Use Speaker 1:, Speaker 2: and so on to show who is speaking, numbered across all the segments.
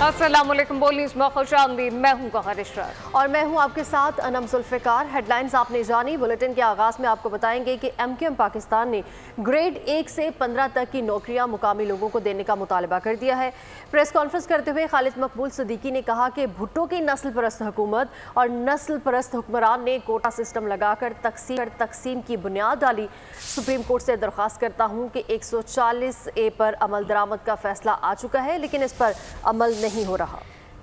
Speaker 1: अस्सलामुअलैकुम, बोल न्यूज़ में खुशामदीद। मैं हूं गौहर इशरत
Speaker 2: और मैं हूं आपके साथ अनम जुल्फ़िकार। हेडलाइंस आपने जानी। बुलेटिन के आगाज़ में आपको बताएंगे कि MQM पाकिस्तान ने ग्रेड 1 से 15 तक की नौकरियां मुकामी लोगों को देने का मुतालबा कर दिया है। प्रेस कॉन्फ्रेंस करते हुए खालिद मकबूल सिद्दीकी ने कहा कि भुट्टो की नस्ल परस्त हुकूमत और नस्ल परस्त हुक्मरान ने कोटा सिस्टम लगाकर तकसीम की बुनियाद डाली। सुप्रीम कोर्ट से दरख्वास्त करता हूँ कि 140A पर अमल दरामद का फैसला आ चुका है, लेकिन इस पर अमल नहीं हो रहा।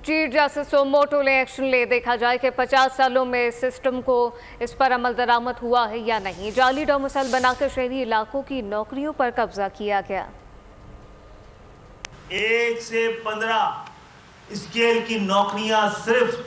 Speaker 1: चीफ जस्टिस सोमोटो ने एक्शन ले, देखा जाए कि 50 सालों में सिस्टम को इस पर अमल दरामद हुआ है या नहीं। जाली डोमिसाइल बनाकर शहरी इलाकों की नौकरियों पर कब्जा किया गया।
Speaker 3: 1 से 15 स्केल की नौकरियां सिर्फ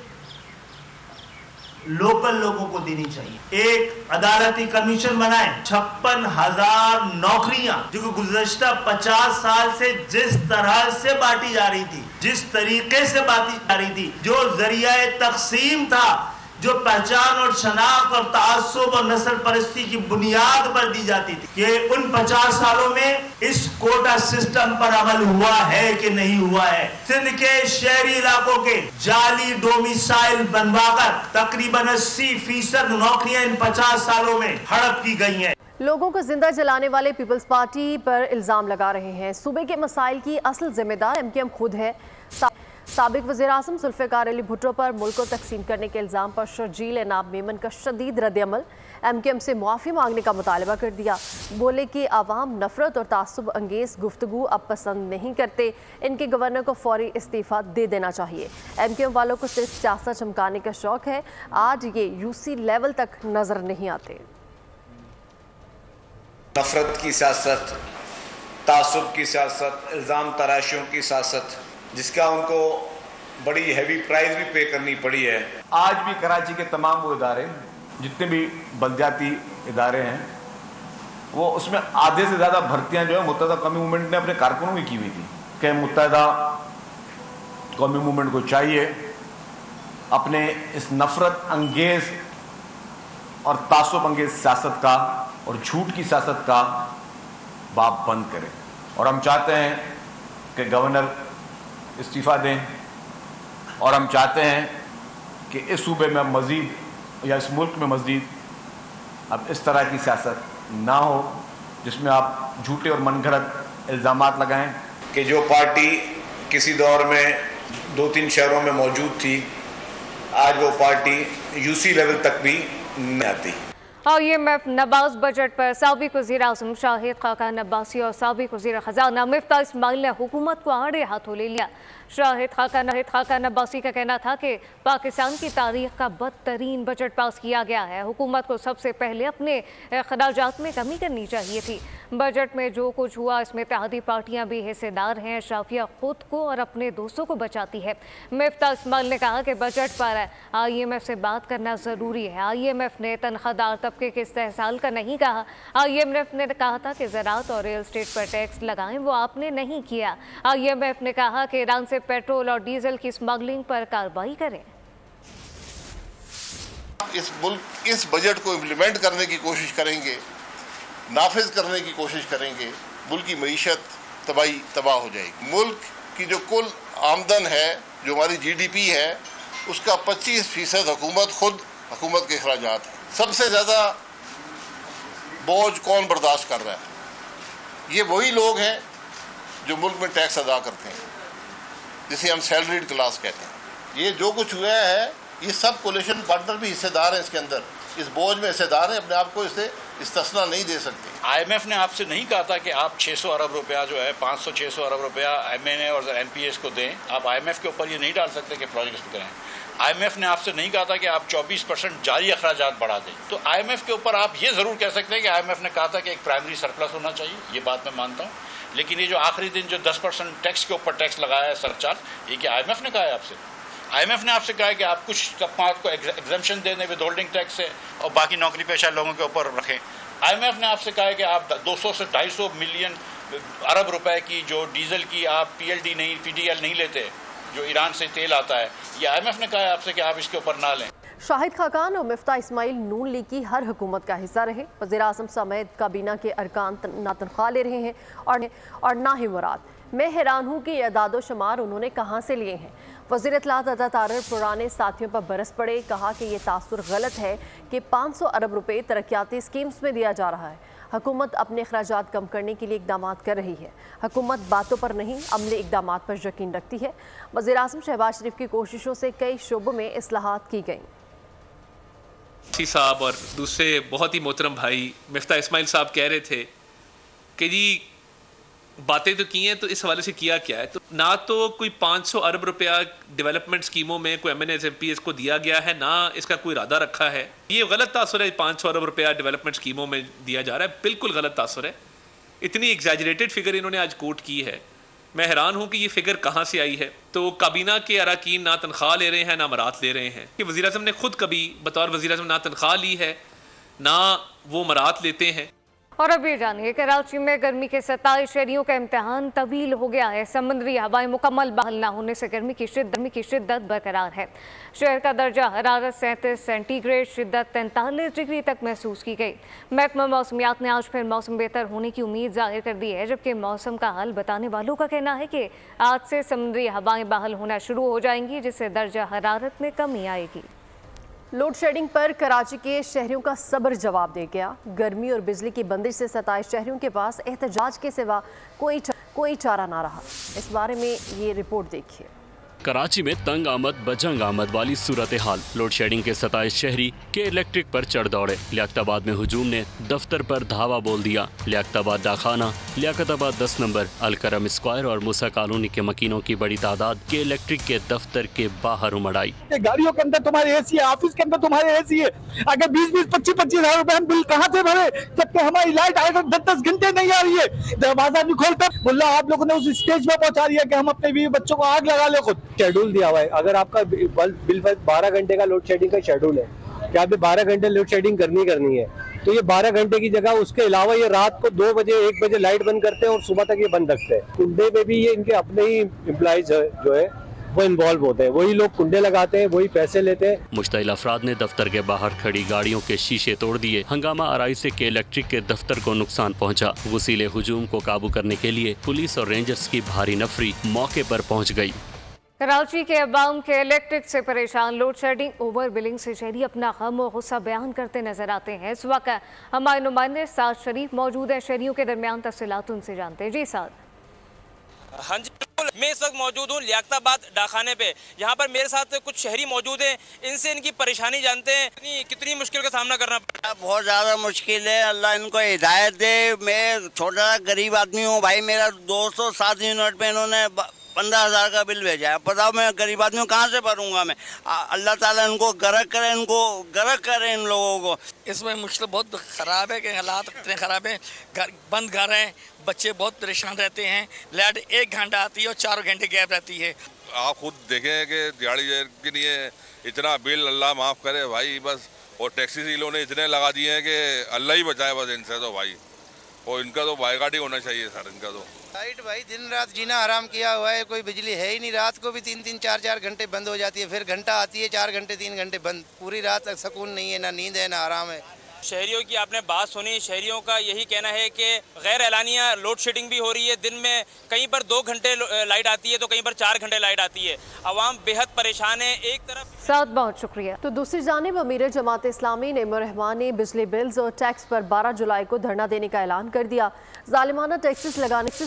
Speaker 3: लोकल लोगों को देनी चाहिए। एक अदालती कमीशन बनाए, 56,000 नौकरियां जो गुज़श्ता 50 साल से जिस तरह से बांटी जा रही थी, जिस तरीके से बांटी जा रही थी, जो जरिया तकसीम था, जो पहचान और शनाख्त और तासुब और नस्ल परस्ती की बुनियाद पर दी जाती थी, कि उन 50 सालों में इस कोटा सिस्टम पर अमल हुआ है कि नहीं हुआ है। सिंध के शहरी इलाकों के जाली डोमिसाइल बनवाकर तकरीबन 80% नौकरियां इन 50 सालों में हड़प की गई हैं।
Speaker 2: लोगों को जिंदा जलाने वाले पीपल्स पार्टी पर इल्जाम लगा रहे हैं। सूबे के मसाइल की असल जिम्मेदार MQM खुद है। साबिक वज़ीर-ए-आज़म जुल्फ़िकार अली भुट्टो पर मुल्क को तकसीम करने के इल्ज़ाम पर शर्जील एनाब मेमन का शदीद रद्द-ए-अमल। MQM से मुआफ़ी मांगने का मुतालबा कर दिया। बोले कि आवाम नफरत और तासुब अंगेज़ गुफ्तगू अब पसंद नहीं करते। इनके गवर्नर को फौरी इस्तीफ़ा दे देना चाहिए। MQM वालों को सिर्फ सियासत चमकाने का शौक़ है। आज ये UC लेवल तक नज़र नहीं आते।
Speaker 4: नफरत की सियासत, तासुब की सियासत, इल्ज़ाम तराशियों की सियासत, जिसका उनको बड़ी हैवी प्राइस भी पे करनी पड़ी है।
Speaker 5: आज भी कराची के तमाम वो इदारे, जितने भी बलदियाती इदारे हैं, वो उसमें आधे से ज़्यादा भर्तियां जो है मुत्तहिदा कौमी मूवमेंट ने अपने कारकुनों की हुई थी कि मुत्तहिदा कौमी मूवमेंट को चाहिए अपने इस नफरत अंगेज और तासुब अंगेज सियासत का और झूठ की सियासत का बाप बंद करें। और हम चाहते हैं कि गवर्नर इस्तीफ़ा दें, और हम चाहते हैं कि इस सूबे में मज़ीद या इस मुल्क में मज़ीद अब इस तरह की सियासत ना हो जिसमें आप झूठे और मनगढ़ंत इल्ज़ामात लगाएं।
Speaker 4: कि जो पार्टी किसी दौर में 2-3 शहरों में मौजूद थी, आज वो पार्टी UC लेवल तक भी नहीं आती।
Speaker 1: IMF नवाज बजट पर साबिक वज़ीर-ए-आज़म शाहिद खाकान अब्बासी और साबिक वज़ीर ख़ज़ाना मिफ्ताह इस्माइल ने हुकूमत को आड़े हाथों ले लिया। शाहिद खाकान अब्बासी का कहना था कि पाकिस्तान की तारीख का बदतरीन बजट पास किया गया है। हुकूमत को सबसे पहले अपने अखराजात में कमी करनी चाहिए थी। बजट में जो कुछ हुआ इसमें इत्तेहादी पार्टियां भी हिस्सेदार हैं। शाफिया खुद को और अपने दोस्तों को बचाती है। मिफ्ताह इस्माइल ने कहा कि बजट पर IMF से बात करना ज़रूरी है। IMF ने तनख्वाहदार तबके के इस्तेहसाल का नहीं कहा। IMF ने कहा था कि ज़राअत और रियल एस्टेट पर टैक्स लगाएं, वो आपने नहीं किया। IMF ने कहा कि ईरान से पेट्रोल और डीजल की स्मगलिंग पर कार्रवाई करें।
Speaker 6: इस मुल्क इस बजट को इम्प्लीमेंट करने की कोशिश करेंगे, नाफिज करने की कोशिश करेंगे, मुल्क की मईशत तबाह हो जाएगी। मुल्क की जो कुल आमदन है, जो हमारी GDP है, उसका 25% हुकूमत के अखराजात है। सबसे ज़्यादा बोझ कौन बर्दाश्त कर रहा है? ये वही लोग हैं जो मुल्क में टैक्स अदा करते हैं, जिसे हम सैलरीड क्लास कहते हैं। ये जो कुछ हुआ है, ये सब कोलिशन पार्टनर भी हिस्सेदार हैं इसके अंदर, इस बोझ में हिस्सेदार हैं। अपने आप को इससे इस्तिस्ना नहीं दे सकते।
Speaker 7: IMF ने आपसे नहीं कहा था कि आप 600 अरब रुपया जो है 500-600 अरब रुपया MNA और NPS को दें। आप IMF के ऊपर ये नहीं डाल सकते कि प्रोजेक्ट्स करें। IMF ने आपसे नहीं कहा था कि आप 24% जारी अखराजात बढ़ा दें। तो IMF के ऊपर आप ये ज़रूर कह सकते हैं कि IMF ने कहा था कि एक प्राइमरी सरप्लस होना चाहिए, ये बात मैं मानता हूँ। लेकिन ये जो आखिरी दिन जो 10% टैक्स के ऊपर टैक्स लगाया है, सरचार्ज, ये क्या IMF ने कहा है आपसे? IMF ने आपसे कहा है कि आप कुछ तबकात को एग्जम्पशन दे दें विद होल्डिंग टैक्स से और बाकी नौकरी पेशा लोगों के ऊपर रखें। IMF ने आपसे कहा है कि आप 200 से 250 मिलियन अरब रुपए की जो डीजल की आप PLD नहीं, PDL नहीं लेते, जो ईरान से तेल आता है, ये IMF ने कहा है आपसे कि आप इसके ऊपर ना लें।
Speaker 2: शाहिद खाकान और मिफ्ताह इस्माइल नून लीग की हर हुकूमत का हिस्सा रहे। वज़ीर-ए-आज़म समेत काबीना के अरकान ना तनख्वाह ले रहे हैं और ना ही मुराद। मैं हैरान हूँ कि ये अदादो शुमार उन्होंने कहाँ से लिए हैं। वज़ीर इत्तलात अता तारर पुराने साथियों पर बरस पड़े, कहा कि ये तासुर गलत है कि 500 अरब रुपए तरक्याती स्कीम्स में दिया जा रहा है। हुकूमत अपने अखराजात कम करने के लिए इकदाम कर रही है। हुकूमत बातों पर नहीं, अमली इकदाम पर यकीन रखती है। वज़ीर आज़म शहबाज शरीफ की कोशिशों से कई शोबों में इस्लाहात की गई।
Speaker 8: साहब और दूसरे बहुत ही मोहतरम भाई मिफ्ता इस्माइल साहब कह रहे थे कि जी बातें तो की हैं, तो इस हवाले से किया क्या है? तो ना तो कोई 500 अरब रुपया डेवलपमेंट स्कीमों में कोई MNS MPS को दिया गया है, ना इसका कोई इरादा रखा है। ये गलत तासुर है, 500 अरब रुपया डेवलपमेंट स्कीमों में दिया जा रहा है, बिल्कुल गलत तासुर है। इतनी एग्जैजरेटेड फिगर इन्होंने आज कोट की है। मैं हैरान हूँ कि ये फिगर कहाँ से आई है। तो काबीना के अरकान ना तनख्वाह ले रहे हैं ना मरात ले रहे हैं, कि वज़ीर आज़म ने खुद कभी बतौर वज़ीर आज़म ना तनख्वाह ली है ना वो मरात लेते हैं।
Speaker 1: और अब ये जानिए, कराची में गर्मी के 27 शहरियों का इम्तिहान तवील हो गया है। समुद्री हवाएं मुकम्मल बहाल न होने से गर्मी की शिद्दत बरकरार है। शहर का दर्जा हरारत 37 सेंटीग्रेड, शिद्दत 43 डिग्री तक महसूस की गई। महकमा मौसमियात ने आज फिर मौसम बेहतर होने की उम्मीद जाहिर कर दी है, जबकि मौसम का हाल बताने वालों का कहना है कि आज से समुद्री हवाएं बहाल होना शुरू हो जाएंगी, जिससे दर्जा हरारत में कमी आएगी।
Speaker 2: लोड शेडिंग पर कराची के शहरियों का सब्र जवाब दे गया। गर्मी और बिजली की बंदिश से 27 शहरियों के पास एहतजाज के सिवा कोई चारा ना रहा। इस बारे में ये रिपोर्ट देखिए।
Speaker 9: कराची में तंग आमद बजंग आमद वाली सूरत हाल। लोड शेडिंग के 27 शहरी के इलेक्ट्रिक पर चढ़ दौड़े। लियाकताबाद में हुजूम ने दफ्तर पर धावा बोल दिया। लियाकताबाद डाखाना, लियाकताबाद 10 नंबर, अलकरम स्क्वायर और मूसा कॉलोनी के मकीनों की बड़ी तादाद के इलेक्ट्रिक के दफ्तर के बाहर उमड़ आई।
Speaker 10: गाड़ियों के अंदर तुम्हारे AC है, ऑफिस के अंदर तुम्हारे AC है। अगर 20-20, 25-25 हजार रुपए हम बिल कहाँ से भरे, जबकि हमारी लाइट आए तो 10-10 घंटे नहीं आ रही है। दरवाजा नहीं खोलता। मुल्ला आप लोगों ने उस स्टेज पे पहुंचा दिया कि हम अपने बीवी बच्चों को आग लगा ले। खुद शेड्यूल दिया हुआ है। अगर आपका बिल 12 घंटे का लोड शेडिंग का शेड्यूल है कि आपने 12 घंटे लोड शेडिंग करनी है, तो ये 12 घंटे की जगह उसके अलावा ये रात को 2 बजे 1 बजे लाइट बंद करते हैं और सुबह तक ये बंद रखते हैं। कुंडे में भी ये इनके अपने ही एम्प्लॉइज जो है वो इन्वॉल्व होते हैं। वही लोग कुंडे लगाते हैं, वही पैसे लेते हैं।
Speaker 9: मुश्तइल अफराद ने दफ्तर के बाहर खड़ी गाड़ियों के शीशे तोड़ दिए। हंगामा आराई से के इलेक्ट्रिक के दफ्तर को नुकसान पहुंचा। वसीले हुजूम को काबू करने के लिए पुलिस और रेंजर्स की भारी नफरी मौके पर पहुंच गई।
Speaker 1: कराची के अवाम के इलेक्ट्रिक से परेशान, लोड शेडिंग, ओवर बिलिंग से शहरी अपना गम और गुस्सा बयान करते नजर आते हैं। इस वक्त हमारे नुमाइंदे साद शरीफ मौजूद है, शहरियों के दरमियान तफसीलात उनसे जानते हैं। जी साद।
Speaker 11: हाँ जी बिल्कुल, मैं इस वक्त मौजूद हूँ लियाकताबाद डाखाने पे। यहाँ पर मेरे साथ कुछ शहरी मौजूद हैं, इनसे इनकी परेशानी जानते हैं। कितनी मुश्किल का सामना करना पड़ता है?
Speaker 12: बहुत ज़्यादा मुश्किल है, अल्लाह इनको हिदायत दे। मैं छोटा गरीब आदमी हूँ भाई, मेरा 207 यूनिट पे इन्होंने 15,000 का बिल भेजा है। बताओ मैं गरीब आदमी कहाँ से भरूंगा मैं? अल्लाह ताला इनको गरक करे इन लोगों को।
Speaker 11: इसमें मुश्किल बहुत ख़राब है कि हालात इतने ख़राब हैं, बंद घर हैं, बच्चे बहुत परेशान रहते हैं। लाइट 1 घंटा आती है और 4 घंटे गैप रहती है।
Speaker 13: आप खुद देखें कि दिहाड़ी के लिए इतना बिल, अल्लाह माफ़ करे भाई बस। और टैक्सी सीलों ने इतने लगा दिए हैं कि अल्लाह ही बचाए बस इनसे तो भाई। और इनका तो बायकाट ही होना चाहिए सर, इनका तो।
Speaker 14: लाइट भाई दिन रात जीना हराम किया हुआ है, कोई बिजली है ही नहीं। रात को भी 3-3, 4-4 घंटे बंद हो जाती है, फिर घंटा आती है, 4 घंटे 3 घंटे बंद। पूरी रात तक सुकून नहीं है, ना नींद है ना आराम है।
Speaker 11: शहरियों की आपने बात सुनी, शहरियों का यही कहना है कि गैर एलानिया लोड शेडिंग भी हो रही है। दिन में कहीं पर 2 घंटे लाइट आती है तो कहीं पर 4 घंटे लाइट आती है। अवाम बेहद परेशान है। एक तरफ
Speaker 2: साथ बहुत शुक्रिया। तो दूसरी जानिब अमीर जमात इस्लामी नेमुर रहमान ने बिजली बिल्स और टैक्स पर 12 जुलाई को धरना देने का ऐलान कर दिया। जालिमाना टैक्सेस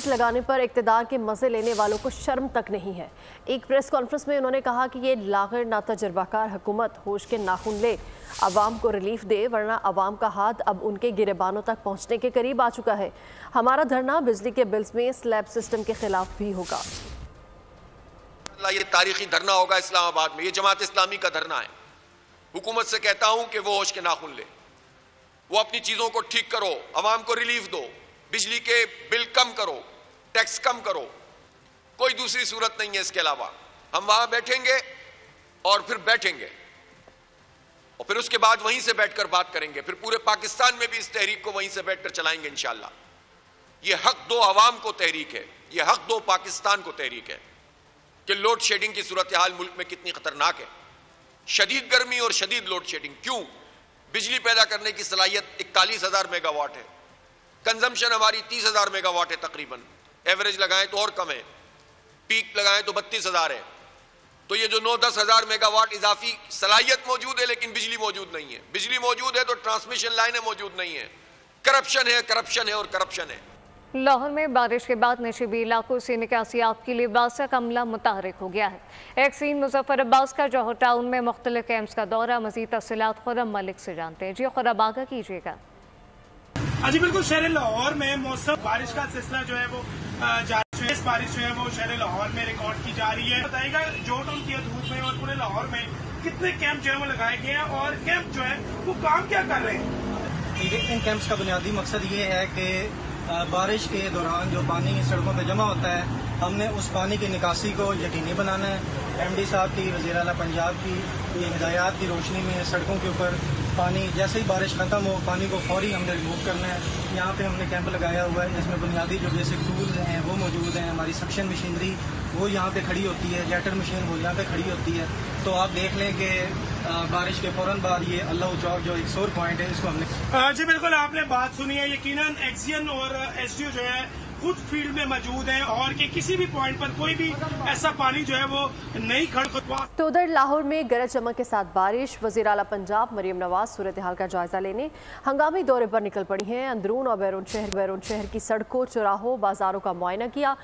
Speaker 2: लगाने पर इक़्तिदार के मजे लेने वालों को शर्म तक नहीं है। एक प्रेस कॉन्फ्रेंस में उन्होंने कहा कि ये लागर ना तजर्बाकार हुकूमत होश के नाखून ले, अवाम को रिलीफ दे, वरना अवाम का हाथ अब उनके गिरेबानों तक पहुंचने के करीब आ चुका है। हमारा धरना बिजली के बिल्स में स्लैब सिस्टम के खिलाफ भी होगा।
Speaker 15: ये तारीखी धरना होगा इस्लामाबाद में, ये जमात इस्लामी का धरना है। हुकूमत से कहता हूं कि वो होश के नाखून ले, वो अपनी चीजों को ठीक करो, अवाम को रिलीफ दो, बिजली के बिल कम करो, टैक्स कम करो। कोई दूसरी सूरत नहीं है इसके अलावा। हम वहां बैठेंगे और फिर बैठेंगे और फिर उसके बाद वहीं से बैठकर बात करेंगे। फिर पूरे पाकिस्तान में भी इस तहरीक को वहीं से बैठकर चलाएंगे इंशाअल्लाह। ये हक दो अवाम को तहरीक है, ये हक दो पाकिस्तान को तहरीक है कि लोड शेडिंग की सूरत हाल मुल्क में कितनी खतरनाक है। शदीद गर्मी और शदीद लोड शेडिंग। क्यों? बिजली पैदा करने की सलाहियत 41,000 मेगावाट है, कंजम्पशन हमारी 30,000 मेगावाट है तकरीबन। एवरेज लगाएं तो और कम है, पीक लगाएं तो 32,000 है। तो ये जो 9-10 हजार मेगावाट इजाफी सलाहियत मौजूद है, लेकिन बिजली मौजूद नहीं है। बिजली मौजूद है तो ट्रांसमिशन लाइनें मौजूद नहीं है। करप्शन है, करप्शन है और करप्शन है।
Speaker 1: लाहौर में बारिश के बाद नशीबी इलाकों से निकासी आपके लिए बासा का अमला मुतहरिक हो गया है। एक सीन मुजफ्फर अब्बास का जौहर टाउन में मुख्तलिफ कैंप्स का दौरा। मजीद तफसीलात खुर्रम मलिक से जानते हैं। जी खुर्रम, आगाह कीजिएगा।
Speaker 16: जी बिल्कुल, शहर लाहौर में मौसम बारिश का सिलसिला जो है वो बारिश जो है वो शहर लाहौर में रिकॉर्ड की जा रही है। बताइएगा जौहर टाउन की हदूद में और पूरे लाहौर में कितने कैंप जो है वो लगाए गए हैं और कैंप जो है वो काम क्या कर रहे हैं?
Speaker 17: इन कैंप्स का बुनियादी मकसद ये है कि बारिश के दौरान जो पानी सड़कों पर जमा होता है, हमने उस पानी की निकासी को यकीनी बनाना है। MD साहब की, वज़ीर आला पंजाब की ये हिदायत की रोशनी में सड़कों के ऊपर पानी जैसे ही बारिश खत्म हो, पानी को फौरी हमने रिमूव करना है। यहाँ पे हमने कैंप लगाया हुआ है, इसमें बुनियादी जो बेसिक टूल्स हैं वो मौजूद हैं। हमारी सक्शन मशीनरी वो यहाँ पे खड़ी होती है, जेटर मशीन वो यहाँ पे खड़ी होती है। तो आप देख लें कि बारिश के फौरन बाद ये अल्लाह चौक जो एक सोर पॉइंट है, इसको हमने
Speaker 16: जी बिल्कुल आपने बात सुनी है। यकीनन एक्सियन और SDO जो है खुद फील्ड में मौजूद है और कि किसी भी पॉइंट पर कोई भी ऐसा पानी जो है वो नहीं खड़ा।
Speaker 2: तो उधर लाहौर में गरज चमक के साथ बारिश। वज़ीर आला पंजाब मरियम नवाज सूरत हाल का जायजा लेने हंगामी दौरे पर निकल पड़ी हैं। अंदरून और बैरून शहर की सड़कों, चौराहों, बाजारों का मुआयना किया।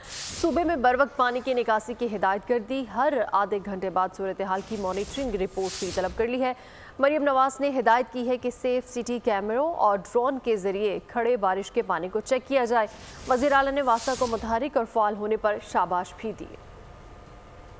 Speaker 2: सूबे में बर वक्त पानी की निकासी की हिदायत कर दी। हर आधे घंटे बाद सूरत हाल की मॉनिटरिंग रिपोर्ट भी तलब कर ली है। मरियम नवाज ने हिदायत की है कि सेफ सिटी कैमरों और ड्रोन के जरिए खड़े बारिश के पानी को चेक किया जाए। वज़ीर आला ने वासा को मुतहरिक और फ़ाल होने पर शाबाश भी दी।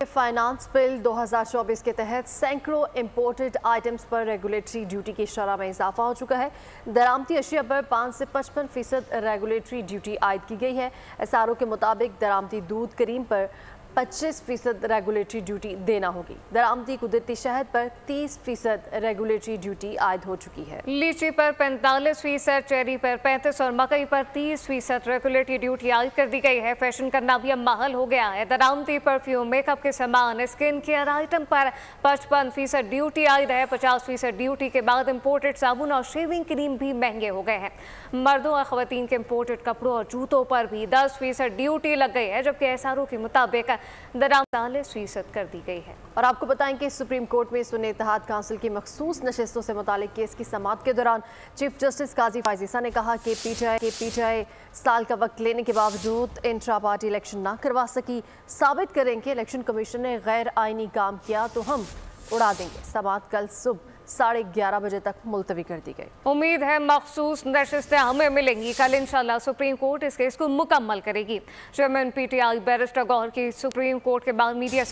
Speaker 2: फाइनेंस बिल 2024 के तहत सैकड़ों इम्पोर्टेड आइटम्स पर रेगुलेटरी ड्यूटी की शरह में इजाफा हो चुका है। दरामदी अशिया पर 5 से 55% रेगुलेटरी ड्यूटी आयद की गई है। SRO के मुताबिक दरामदी दूध क्रीम पर 25% रेगुलेटरी ड्यूटी देना होगी। दरामदी कुदरती शहद पर 30% रेगुलेटरी ड्यूटी आयद हो चुकी है।
Speaker 1: लीची पर 45%, चेरी पर 35% और मकई पर 30% रेगुलेटरी ड्यूटी आयद कर दी गई है। फैशन करना भी अब महल हो गया है। दरामदी परफ्यूम, मेकअप के सामान, स्किन केयर आइटम पर 55% ड्यूटी आयद है। 50% ड्यूटी के बाद इम्पोर्टेड साबुन और शेविंग क्रीम भी महंगे हो गए हैं। मर्दों और खवातीन के इम्पोर्टेड कपड़ों और जूतों पर भी 10% ड्यूटी लग गई है, जबकि SRO के मुताबिक दराम 40% कर दी गई है।
Speaker 2: और आपको बताएं कि सुप्रीम कोर्ट में सुन्नी इत्तेहाद काउंसिल की मखसूस नशिस्तों से मुतालिक केस की समाअत के दौरान चीफ जस्टिस काजी फायजीसा ने कहा कि PTI साल का वक्त लेने के बावजूद इंट्रा पार्टी इलेक्शन ना करवा सकी। साबित करें कि इलेक्शन कमीशन ने गैर आईनी काम किया तो हम उड़ा देंगे। समाअत कल सुबह 11:30 बजे तक मुलतवी कर दी गई।
Speaker 1: उम्मीद है मखसूस नशिस्तें हमें मिलेंगी। कल इंशाल्लाह सुप्रीम कोर्ट इस केस को मुकम्मल करेगी। चेयरमैन PTI बैरिस्टर गौहर की सुप्रीम कोर्ट के बाद मीडिया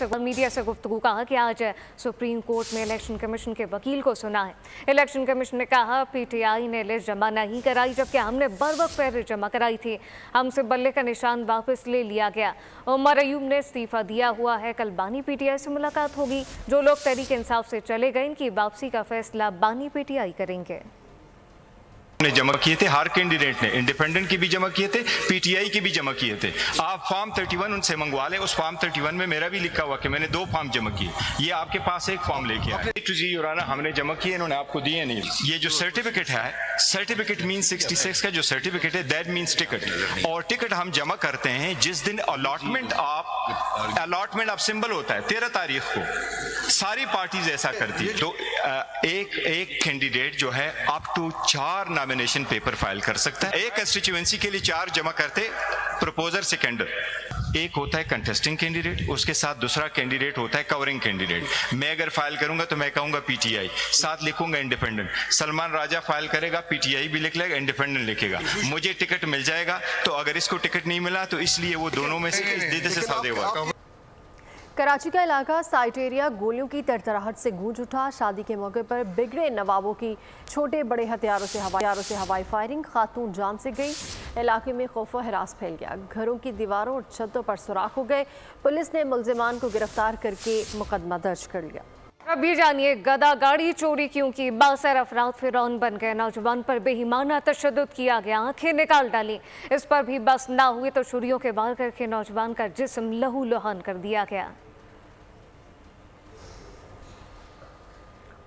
Speaker 1: से गुफ्तगू कहा कि आज सुप्रीम कोर्ट में इलेक्शन कमीशन के वकील को सुना है। इलेक्शन कमीशन ने कहा PTI ने लिस्ट जमा नहीं कराई, जबकि हमने बर वक्त फहरिस्त जमा कराई थी। हमसे बल्ले का निशान वापस ले लिया गया। उमर अयूब ने इस्तीफा दिया हुआ है। कल बानी PTI से मुलाकात होगी। जो लोग तहरीक इंसाफ से चले गए, इनकी वापसी का फैसला बानी PTI करेंगे।
Speaker 18: ने जमा किए थे, हर कैंडिडेट ने, इंडिपेंडेंट की भी जमा किए थे, PTI की भी जमा किए थे। आप फॉर्म 31 उनसे मंगवा लें। उस फॉर्म 31 में मेरा भी लिखा हुआ कि मैंने 2 फॉर्म जमा किए। ये आपके पास एक फॉर्म लेके आए टू जी योराना, हमने जमा किए, इन्होंने आपको दिए नहीं। ये जो सर्टिफिकेट है, सर्टिफिकेट मीन 66 का जो सर्टिफिकेट है दैट मीन्स टिकट। और टिकट हम जमा करते हैं जिस दिन अलॉटमेंट आप सिंबल होता है 13 तारीख को। सारी पार्टीज ऐसा करती है। तो एक कैंडिडेट जो है up to 4 nomination paper file कर सकता है। एक कंस्टिट्यूएंसी के लिए 4 जमा करते, प्रपोजर सेकेंडर। एक होता है कंटेस्टिंग कैंडिडेट, उसके साथ दूसरा कैंडिडेट होता है कवरिंग कैंडिडेट। मैं अगर फाइल करूंगा तो मैं कहूंगा PTI, साथ लिखूंगा इंडिपेंडेंट। सलमान राजा फाइल करेगा, PTI भी लिख लेगा, इंडिपेंडेंट लिखेगा। मुझे टिकट मिल जाएगा। तो अगर इसको टिकट नहीं मिला तो इसलिए वो दोनों में से सौदे हुआ।
Speaker 2: कराची का इलाका साइट एरिया गोलियों की तरतराहट से गूंज उठा। शादी के मौके पर बिगड़े नवाबों की छोटे बड़े हथियारों से हवाई फायरिंग, खातून जान से गई। इलाके में खौफ व हरास फैल गया। घरों की दीवारों और छतों पर सुराख हो गए। पुलिस ने मुल्जिमान को गिरफ्तार करके मुकदमा दर्ज कर लिया।
Speaker 1: अभी जानिए गदा गाड़ी चोरी क्यों की। बासर अफराद फिरौन बन गए। नौजवान पर बेईमाना तशद्दुद किया गया, आंखें निकाल डाली। इस पर भी बस ना हुई तो छुरियों के वार करके नौजवान का जिस्म लहू लुहान कर दिया गया।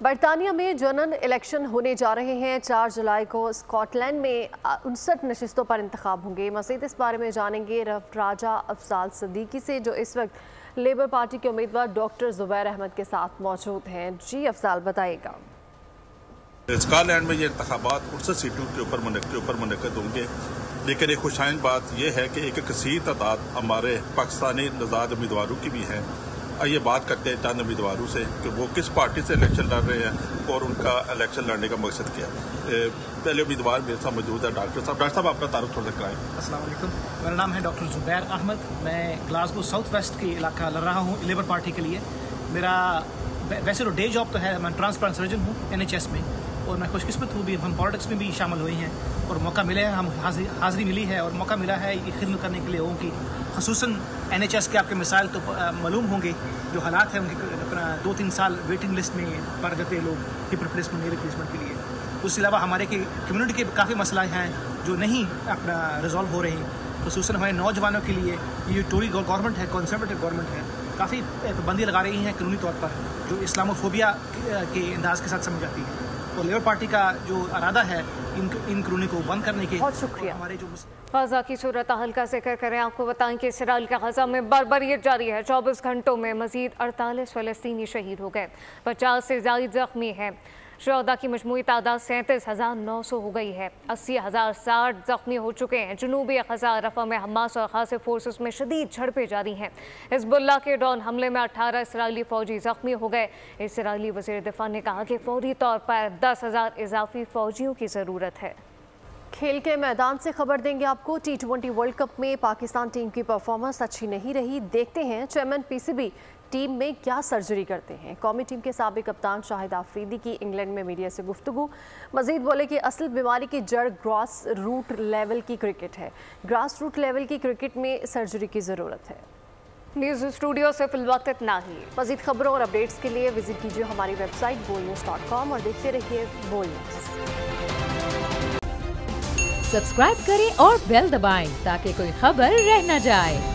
Speaker 2: बरतानिया में जनरल इलेक्शन होने जा रहे हैं। 4 जुलाई को स्कॉटलैंड में 59 नशिस्तों पर इंतखाब होंगे। मज़ीद इस बारे में जानेंगे राजा अफजाल सदीकी से, जो इस वक्त लेबर पार्टी के उम्मीदवार डॉक्टर जुबैर अहमद के साथ मौजूद हैं। जी अफजाल, बताइएगा।
Speaker 19: स्कॉटलैंड में ये इंतखाबात 69 सीटों के ऊपर मुनक़िद होंगे, लेकिन एक खुशाइन बात यह है कि एक कसीर तादाद हमारे पाकिस्तानी नज़ाद उम्मीदवारों की भी है। ये बात करते हैं चंद उम्मीदवारों से कि वो किस पार्टी से इलेक्शन लड़ रहे हैं और उनका इलेक्शन लड़ने का मकसद क्या है। पहले उम्मीदवार मेरे साथ मौजूद है डॉक्टर साहब। डॉक्टर साहब, आपका तारुफ थोड़ा कराएं।
Speaker 20: अस्सलाम वालेकुम, मेरा नाम है डॉक्टर जुबैर अहमद। मैं ग्लासगो साउथ वेस्ट के इलाका लड़ रहा हूँ लेबर पार्टी के लिए। मेरा वैसे तो डे जॉब तो है, मैं ट्रांसप्लांट सर्जन हूँ NHS में, और मैं खुशकिस्मत हूँ भी हम पॉलिटिक्स में भी शामिल हुए हैं और मौका मिले है, हम हाज़िरी मिली है और मौका मिला है ये खिदमत करने के लिए लोगों की। ख़ुसूसन NHS के आपके मिसाइल तो मालूम होंगे, जो हालात हैं उनके अपना 2-3 साल वेटिंग लिस्ट में पड़ जाते हैं लोग हिप रिप्लेसमेंट, नी रिप्लेसमेंट के लिए। उसके अलावा हमारे के कम्युनिटी के काफ़ी मसला हैं जो नहीं अपना रिजॉल्व हो रहे हैं। ख़ुसूसन हमारे नौजवानों के लिए ये टोरी गवर्नमेंट है, कंजर्वेटिव गवर्नमेंट है, काफ़ी पाबंदी लगा रही हैं कानूनी तौर पर, जो इस्लामोफोबिया के अंदाज के साथ समझ आती है। और लेबर पार्टी का जो इरादा है इन कानूनी को बंद करने के।
Speaker 2: बहुत शुक्रिया।
Speaker 1: हमारे जो गजा की सूरत हाल का जिक्र करें, आपको बताएं कि इसराइल के गजा में बर्बरियत जारी है। 24 घंटों में मजीद 48 फ़लस्तीनी शहीद हो गए, 50 से ज़ायद जख्मी हैं। शुहदा की मजमूई तादाद 37,900 हो गई है। 80,060 जख्मी हो चुके हैं। जनूबी गजा रफ़ा में हमास और खासे फोर्सेस में शदीद झड़पें जारी हैं। हिज़्बुल्लाह के ड्रोन हमले में 18 इसराइली फ़ौजी जख्मी हो गए। इसराइली वज़ीर दिफ़ा ने कहा कि फौरी तौर पर 10,000 इजाफी फ़ौजियों की ज़रूरत है।
Speaker 2: खेल के मैदान से खबर देंगे आपको। T20 वर्ल्ड कप में पाकिस्तान टीम की परफॉर्मेंस अच्छी नहीं रही। देखते हैं चेयरमैन PCB टीम में क्या सर्जरी करते हैं। कौमी टीम के साबिक कप्तान शाहिद आफरीदी की इंग्लैंड में मीडिया से गुफ्तगू। मजीद बोले कि असल बीमारी की जड़ ग्रास रूट लेवल की क्रिकेट है। ग्रास रूट लेवल की क्रिकेट में सर्जरी की ज़रूरत है।
Speaker 1: न्यूज़ स्टूडियो से फिल वक्त इतना ही।
Speaker 2: मजीद खबरों और अपडेट्स के लिए विजिट कीजिए हमारी वेबसाइट bolnews.com और देखते रहिए बोल न्यूज़।
Speaker 21: सब्सक्राइब करें और बेल दबाएं ताकि कोई खबर रह न जाए।